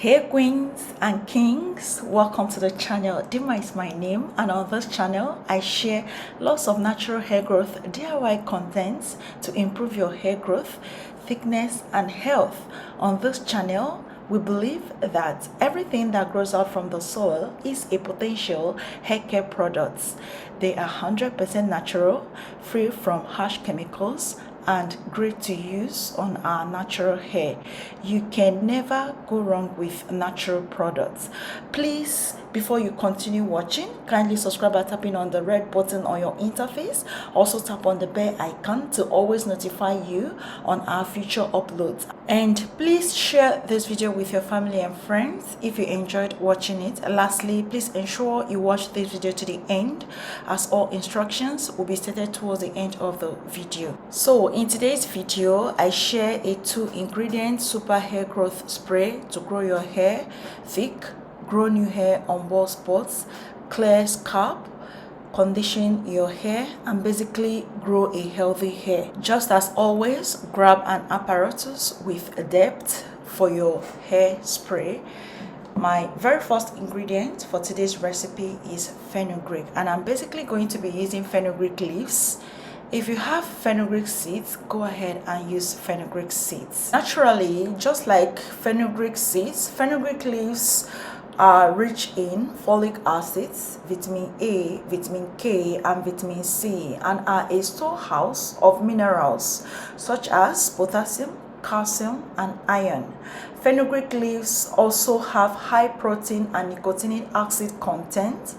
Hey queens and kings, welcome to the channel. Dima is my name, and on this channel I share lots of natural hair growth DIY contents to improve your hair growth, thickness and health. On this channel we believe that everything that grows out from the soil is a potential hair care product. They are 100% natural, free from harsh chemicals, and great to use on our natural hair. You can never go wrong with natural products. Please, before you continue watching, kindly subscribe by tapping on the red button on your interface. Also tap on the bell icon to always notify you on our future uploads. And please share this video with your family and friends if you enjoyed watching it. Lastly, please ensure you watch this video to the end, as all instructions will be stated towards the end of the video. So in today's video, I share a 2-ingredient super hair growth spray to grow your hair thick, grow new hair on bald spots, clear scalp, condition your hair, and basically grow a healthy hair. Just as always, grab an apparatus with a depth for your hair spray. My very first ingredient for today's recipe is fenugreek, and I'm basically going to be using fenugreek leaves. If you have fenugreek seeds, go ahead and use fenugreek seeds. Naturally, just like fenugreek seeds, fenugreek leaves are rich in folic acids, vitamin A, vitamin K, and vitamin C, and are a storehouse of minerals such as potassium, calcium, and iron. Fenugreek leaves also have high protein and nicotinic acid content,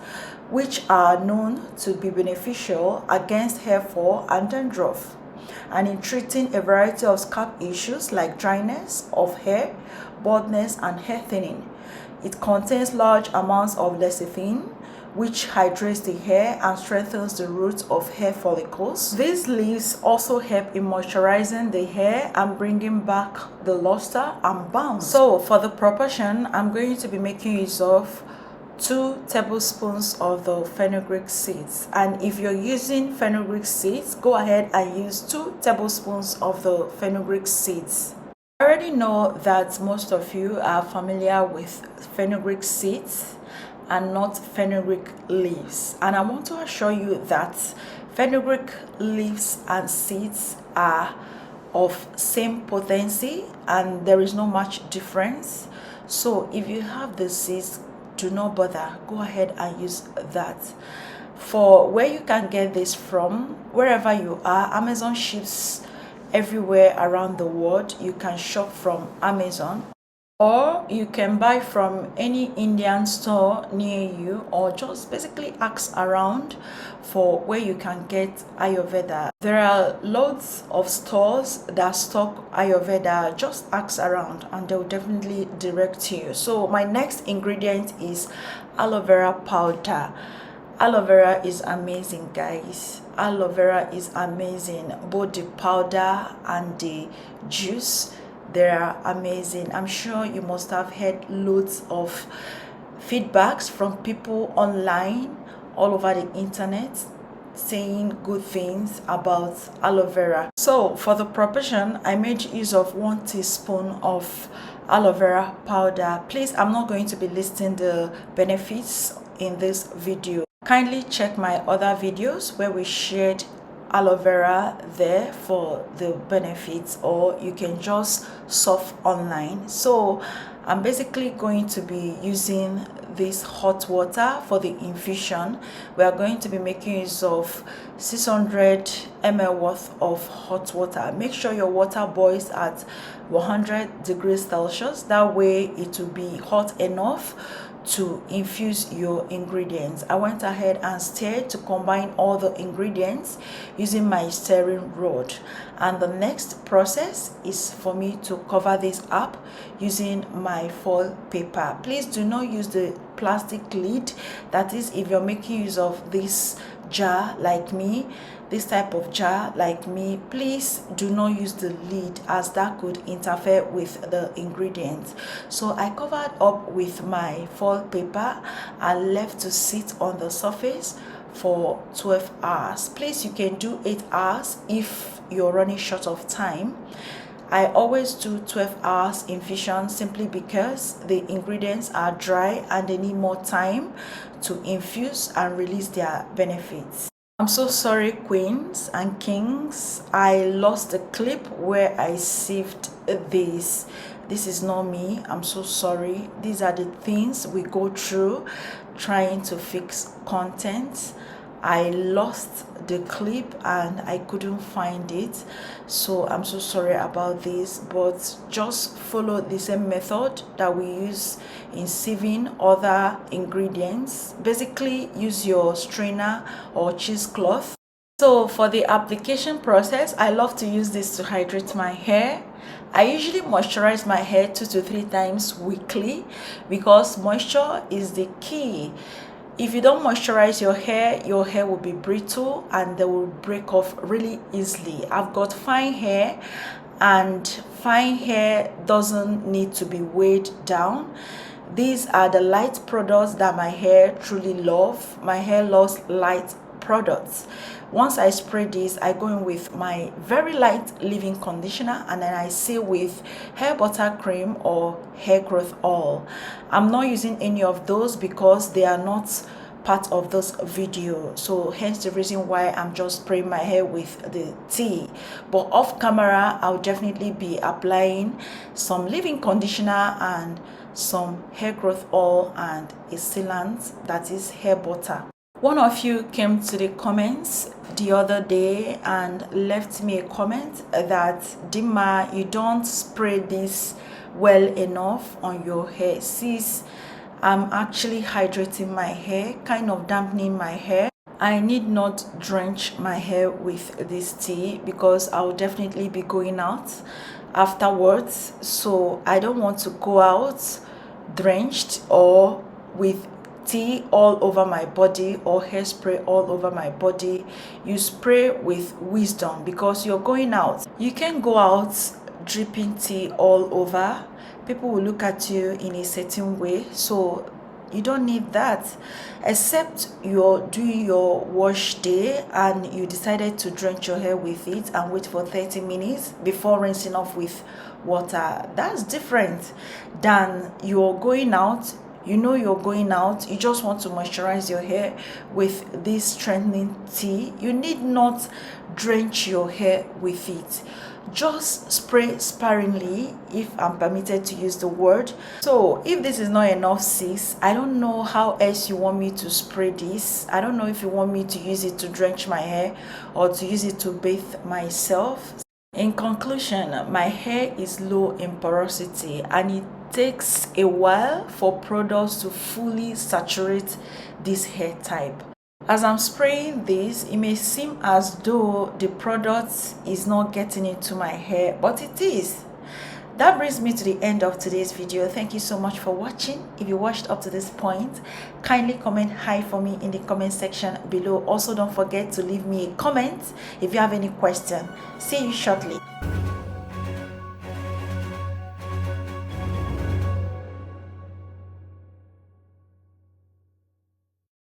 which are known to be beneficial against hair fall and dandruff, and in treating a variety of scalp issues like dryness of hair, baldness, and hair thinning. It contains large amounts of lecithin, which hydrates the hair and strengthens the roots of hair follicles. These leaves also help in moisturizing the hair and bringing back the luster and bounce. So for the proportion, I'm going to be making use of 2 tablespoons of the fenugreek seeds, and if you're using fenugreek seeds, go ahead and use 2 tablespoons of the fenugreek seeds. I already know that most of you are familiar with fenugreek seeds and not fenugreek leaves, and I want to assure you that fenugreek leaves and seeds are of same potency and there is no much difference. So if you have the seeds, do not bother, go ahead and use that. For where you can get this from, wherever you are, Amazon ships everywhere around the world. You can shop from Amazon, or you can buy from any Indian store near you, or just basically ask around for where you can get Ayurveda. There are loads of stores that stock Ayurveda. Just ask around and they'll definitely direct you. So my next ingredient is aloe vera powder. Aloe vera is amazing, guys. Aloe vera is amazing. Both the powder and the juice, they are amazing. I'm sure you must have heard loads of feedbacks from people online all over the internet saying good things about aloe vera. So for the proportion, I made use of 1 teaspoon of aloe vera powder. Please, I'm not going to be listing the benefits in this video. Kindly check my other videos where we shared aloe vera there for the benefits, or you can just surf online. So I'm basically going to be using this hot water for the infusion. We are going to be making use of 600 ml worth of hot water. Make sure your water boils at 100 degrees Celsius. That way it will be hot enough to infuse your ingredients. I went ahead and stirred to combine all the ingredients using my stirring rod, and the next process is for me to cover this up using my foil paper. Please do not use the plastic lid. That is, if you're making use of this jar like me, this type of jar like me, please do not use the lid, as that could interfere with the ingredients. So I covered up with my foil paper and left to sit on the surface for 12 hours. Please, you can do 8 hours if you're running short of time. I always do 12 hours infusion simply because the ingredients are dry and they need more time to infuse and release their benefits. I'm so sorry, queens and kings. I lost the clip where I saved this. This is not me. I'm so sorry. These are the things we go through trying to fix content. I lost the clip and I couldn't find it, so I'm so sorry about this, but just follow the same method that we use in sieving other ingredients. Basically use your strainer or cheesecloth. So for the application process, I love to use this to hydrate my hair. I usually moisturize my hair 2 to 3 times weekly because moisture is the key. If you don't moisturize your hair will be brittle and they will break off really easily. I've got fine hair, and fine hair doesn't need to be weighed down. These are the light products that my hair truly love. My hair loves light products. Once I spray this, I go in with my very light leave-in conditioner, and then I seal with hair butter cream or hair growth oil. I'm not using any of those because they are not part of this video, so hence the reason why I'm just spraying my hair with the tea. But off camera, I'll definitely be applying some leave-in conditioner and some hair growth oil and a sealant, that is hair butter. One of you came to the comments the other day and left me a comment that, Dima, you don't spray this well enough on your hair. Sis, I'm actually hydrating my hair, kind of dampening my hair. I need not drench my hair with this tea because I'll definitely be going out afterwards, so I don't want to go out drenched or with tea all over my body or hairspray all over my body. You spray with wisdom because you're going out. You can go out dripping tea all over. People will look at you in a certain way, so you don't need that, except you're doing your wash day and you decided to drench your hair with it and wait for 30 minutes before rinsing off with water. That's different than you're going out. You know you're going out, you just want to moisturize your hair with this strengthening tea. You need not drench your hair with it. Just spray sparingly, if I'm permitted to use the word. So if this is not enough, sis, I don't know how else you want me to spray this. I don't know if you want me to use it to drench my hair or to use it to bathe myself. In conclusion, my hair is low in porosity and it takes a while for products to fully saturate this hair type. As I'm spraying this, it may seem as though the product is not getting into my hair, but it is. That brings me to the end of today's video. Thank you so much for watching. If you watched up to this point, kindly comment hi for me in the comment section below. Also, don't forget to leave me a comment if you have any question. See you shortly.